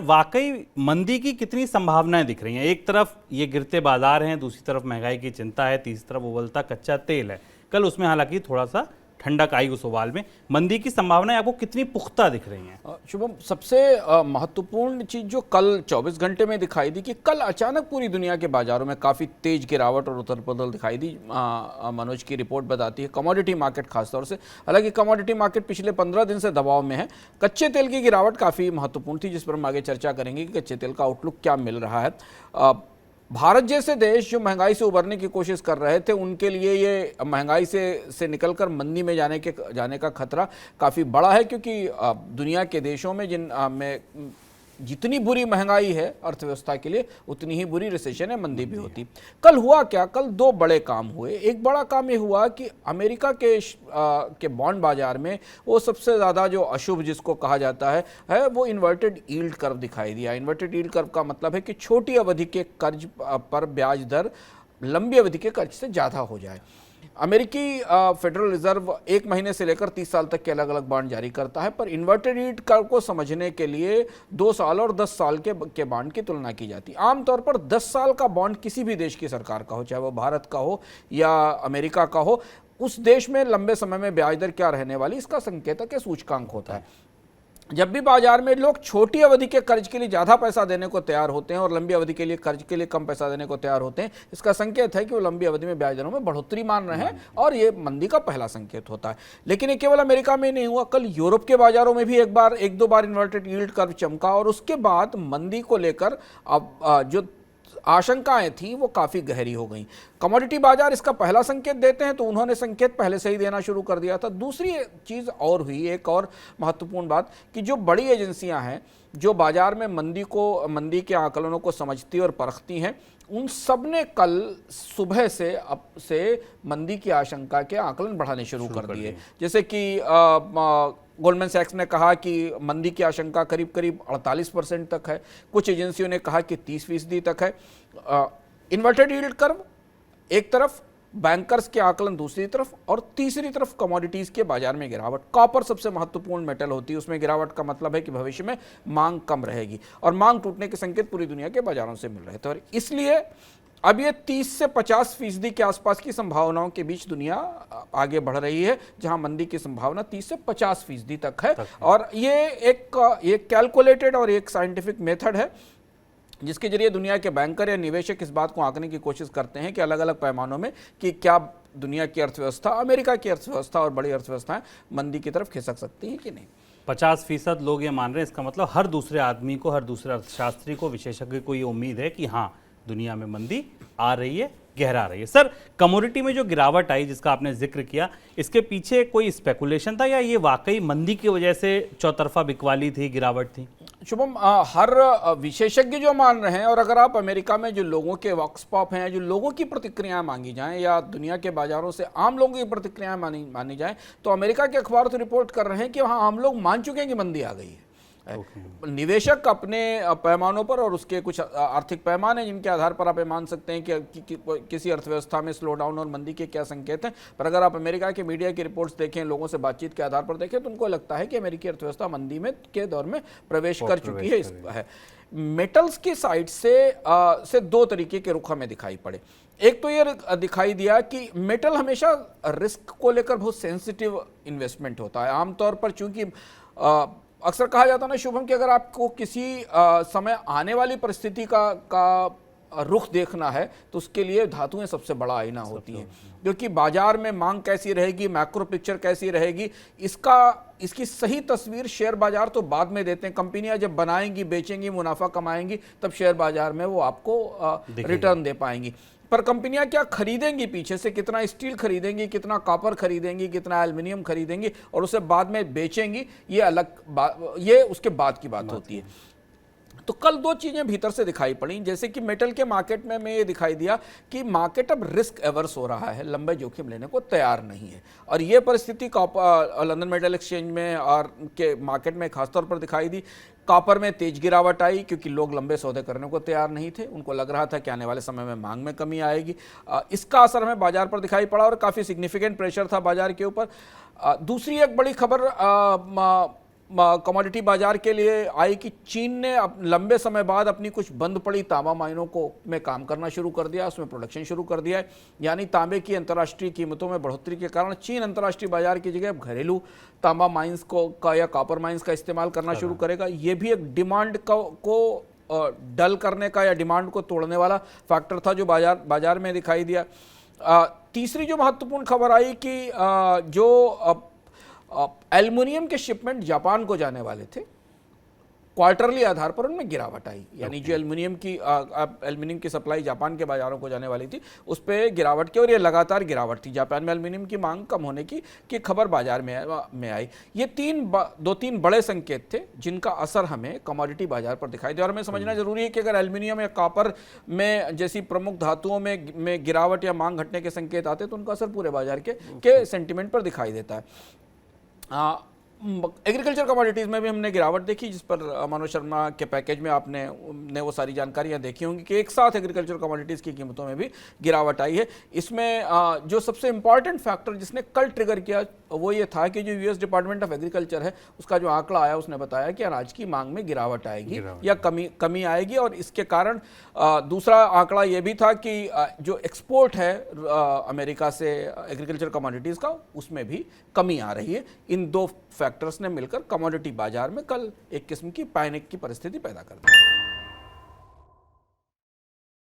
वाकई मंदी की कितनी संभावनाएं दिख रही हैं? एक तरफ ये गिरते बाजार हैं, दूसरी तरफ महंगाई की चिंता है, तीसरी तरफ उबलता कच्चा तेल है। कल उसमें हालांकि थोड़ा सा ठंडक आई उस उबाल में। मंदी की संभावनाएं आपको कितनी पुख्ता दिख रही हैं? शुभम, सबसे महत्वपूर्ण चीज जो कल 24 घंटे में दिखाई दी कि कल अचानक पूरी दुनिया के बाजारों में काफ़ी तेज गिरावट और उथल पुथल दिखाई दी। मनोज की रिपोर्ट बताती है कमोडिटी मार्केट खासतौर से, हालांकि कमोडिटी मार्केट पिछले 15 दिन से दबाव में है। कच्चे तेल की गिरावट काफ़ी महत्वपूर्ण थी, जिस पर हम आगे चर्चा करेंगे कि कच्चे तेल का आउटलुक क्या मिल रहा है। भारत जैसे देश जो महंगाई से उबरने की कोशिश कर रहे थे, उनके लिए ये महंगाई से निकलकर मंदी में जाने का खतरा काफ़ी बड़ा है, क्योंकि दुनिया के देशों में में जितनी बुरी महंगाई है अर्थव्यवस्था के लिए, उतनी ही बुरी रिसेशन है, मंदी भी होती। कल हुआ क्या? कल दो बड़े काम हुए। एक बड़ा काम ये हुआ कि अमेरिका के बॉन्ड बाजार में वो सबसे ज़्यादा जो अशुभ जिसको कहा जाता है वो इन्वर्टेड यील्ड कर्व दिखाई दिया। इन्वर्टेड यील्ड कर्व का मतलब है कि छोटी अवधि के कर्ज पर ब्याज दर लंबी अवधि के कर्ज से ज़्यादा हो जाए। अमेरिकी फेडरल रिजर्व 1 महीने से लेकर 30 साल तक के अलग अलग बॉन्ड जारी करता है, पर इन्वर्टेड यील्ड कर्व को समझने के लिए 2 साल और 10 साल के बॉन्ड की तुलना की जाती है। आमतौर पर 10 साल का बॉन्ड किसी भी देश की सरकार का हो, चाहे वो भारत का हो या अमेरिका का हो, उस देश में लंबे समय में ब्याज दर क्या रहने वाली, इसका संकेतक या सूचकांक होता है। जब भी बाजार में लोग छोटी अवधि के कर्ज के लिए ज़्यादा पैसा देने को तैयार होते हैं और लंबी अवधि के लिए कर्ज के लिए कम पैसा देने को तैयार होते हैं, इसका संकेत है कि वो लंबी अवधि में ब्याज दरों में बढ़ोतरी मान रहे हैं, और ये मंदी का पहला संकेत होता है। लेकिन ये केवल अमेरिका में नहीं हुआ, कल यूरोप के बाजारों में भी एक दो बार इन्वर्टेड यील्ड कर्व चमका, और उसके बाद मंदी को लेकर अब जो आशंकाएं थी वो काफ़ी गहरी हो गई। कमोडिटी बाजार इसका पहला संकेत देते हैं, तो उन्होंने संकेत पहले से ही देना शुरू कर दिया था। दूसरी चीज़ और हुई, एक और महत्वपूर्ण बात, कि जो बड़ी एजेंसियां हैं जो बाजार में मंदी के आकलनों को समझती और परखती हैं, उन सब ने कल सुबह से मंदी की आशंका के आकलन बढ़ाने शुरू कर दिए। जैसे कि गोल्डमैन सैक्स ने कहा कि मंदी की आशंका करीब करीब 48% तक है, कुछ एजेंसियों ने कहा कि 30% तक है। इन्वर्टेड यील्ड कर्व एक तरफ, बैंकर्स के आकलन दूसरी तरफ, और तीसरी तरफ कमोडिटीज़ के बाजार में गिरावट। कॉपर सबसे महत्वपूर्ण मेटल होती है, उसमें गिरावट का मतलब है कि भविष्य में मांग कम रहेगी, और मांग टूटने के संकेत पूरी दुनिया के बाजारों से मिल रहे थे। और इसलिए अब ये 30 से 50% के आसपास की संभावनाओं के बीच दुनिया आगे बढ़ रही है, जहां मंदी की संभावना 30 से 50% तक है। और ये एक कैलकुलेटेड और एक साइंटिफिक मेथड है, जिसके जरिए दुनिया के बैंकर या निवेशक इस बात को आंकने की कोशिश करते हैं कि अलग अलग पैमानों में कि क्या दुनिया की अर्थव्यवस्था, अमेरिका की अर्थव्यवस्था और बड़ी अर्थव्यवस्थाएं मंदी की तरफ खिसक सकती हैं कि नहीं। 50% लोग ये मान रहे हैं। इसका मतलब हर दूसरे आदमी को, हर दूसरे अर्थशास्त्री को, विशेषज्ञ को ये उम्मीद है कि हाँ, दुनिया में मंदी आ रही है, गहरा रही है। सर, कमोडिटी में जो गिरावट आई जिसका आपने जिक्र किया, इसके पीछे कोई स्पेकुलेशन था या ये वाकई मंदी की वजह से चौतरफा बिकवाली थी, गिरावट थी? शुभम, हर विशेषज्ञ जो मान रहे हैं, और अगर आप अमेरिका में जो लोगों के वॉक्स पॉप हैं, जो लोगों की प्रतिक्रियाएं मांगी जाएं, या दुनिया के बाजारों से आम लोगों की प्रतिक्रियाएं मानी जाएं, तो अमेरिका के अखबार तो रिपोर्ट कर रहे हैं कि वहाँ आम लोग मान चुके हैं कि मंदी आ गई है। निवेशक अपने पैमानों पर, और उसके कुछ आर्थिक पैमाने जिनके आधार पर आप मान सकते हैं कि किसी अर्थव्यवस्था में स्लो डाउन और मंदी के क्या संकेत हैं। पर अगर आप अमेरिका के मीडिया की रिपोर्ट्स देखें, लोगों से बातचीत के आधार पर देखें, तो उनको लगता है कि अमेरिकी अर्थव्यवस्था मंदी में के दौर में प्रवेश कर चुकी है। मेटल्स की साइड से दो तरीके के रुख हमें दिखाई पड़े। एक तो ये दिखाई दिया कि मेटल हमेशा रिस्क को लेकर बहुत सेंसिटिव इन्वेस्टमेंट होता है। आमतौर पर चूंकि अक्सर कहा जाता है ना शुभम, कि अगर आपको किसी समय आने वाली परिस्थिति का रुख देखना है, तो उसके लिए धातुएं सबसे बड़ा आईना होती हैं, क्योंकि बाजार में मांग कैसी रहेगी, मैक्रो पिक्चर कैसी रहेगी, इसकी सही तस्वीर शेयर बाजार तो बाद में देते हैं। कंपनियां जब बनाएंगी, बेचेंगी, मुनाफा कमाएंगी, तब शेयर बाजार में वो आपको रिटर्न दे पाएंगी। पर कंपनियां क्या खरीदेंगी, पीछे से कितना स्टील खरीदेंगी, कितना कॉपर खरीदेंगी, कितना एल्युमिनियम खरीदेंगी, और उसे बाद में बेचेंगी, ये उसके बाद की बात होती है। तो कल दो चीजें भीतर से दिखाई पड़ी, जैसे कि मेटल के मार्केट में ये दिखाई दिया कि मार्केट अब रिस्क एवर्स हो रहा है, लंबे जोखिम लेने को तैयार नहीं है। और ये परिस्थिति लंदन मेटल एक्सचेंज में और के मार्केट में खासतौर पर दिखाई दी। कॉपर में तेज गिरावट आई, क्योंकि लोग लंबे सौदे करने को तैयार नहीं थे, उनको लग रहा था कि आने वाले समय में मांग में कमी आएगी। इसका असर हमें बाजार पर दिखाई पड़ा, और काफ़ी सिग्निफिकेंट प्रेशर था बाजार के ऊपर। दूसरी एक बड़ी खबर कमोडिटी बाजार के लिए आई कि चीन ने लंबे समय बाद अपनी कुछ बंद पड़ी तांबा माइनों को में काम करना शुरू कर दिया, उसमें प्रोडक्शन शुरू कर दिया है। यानी तांबे की अंतर्राष्ट्रीय कीमतों में बढ़ोतरी के कारण चीन अंतर्राष्ट्रीय बाजार की जगह अब घरेलू तांबा माइंस का या कॉपर माइंस का इस्तेमाल करना शुरू करेगा। ये भी एक डिमांड को डल करने का या डिमांड को तोड़ने वाला फैक्टर था जो बाजार में दिखाई दिया। तीसरी जो महत्वपूर्ण खबर आई कि जो एल्युमिनियम के शिपमेंट जापान को जाने वाले थे, क्वार्टरली आधार पर उनमें गिरावट आई। यानी जो एल्युमिनियम की सप्लाई जापान के बाजारों को जाने वाली थी उस पर गिरावट की, और ये लगातार गिरावट थी। जापान में एल्युमिनियम की मांग कम होने की खबर बाजार में आई। ये दो तीन बड़े संकेत थे जिनका असर हमें कमोडिटी बाजार पर दिखाई दिया। और हमें समझना जरूरी है कि अगर एल्युमिनियम या कॉपर में जैसी प्रमुख धातुओं में गिरावट या मांग घटने के संकेत आते तो उनका असर पूरे बाजार के सेंटिमेंट पर दिखाई देता है। एग्रीकल्चर कमोडिटीज़ में भी हमने गिरावट देखी, जिस पर मनोज शर्मा के पैकेज में आपने वो सारी जानकारियां देखी होंगी कि एक साथ एग्रीकल्चर कमोडिटीज़ की कीमतों में भी गिरावट आई है। इसमें जो सबसे इंपॉर्टेंट फैक्टर जिसने कल ट्रिगर किया वो ये था कि जो यूएस डिपार्टमेंट ऑफ एग्रीकल्चर है उसका जो आंकड़ा आया उसने बताया कि अनाज की मांग में गिरावट आएगी या कमी आएगी। और इसके कारण दूसरा आंकड़ा ये भी था कि जो एक्सपोर्ट है अमेरिका से एग्रीकल्चर कमोडिटीज़ का उसमें भी कमी आ रही है। इन दो फैक्टर्स ने मिलकर कमोडिटी बाजार में कल एक किस्म की पैनिक की परिस्थिति पैदा कर दी।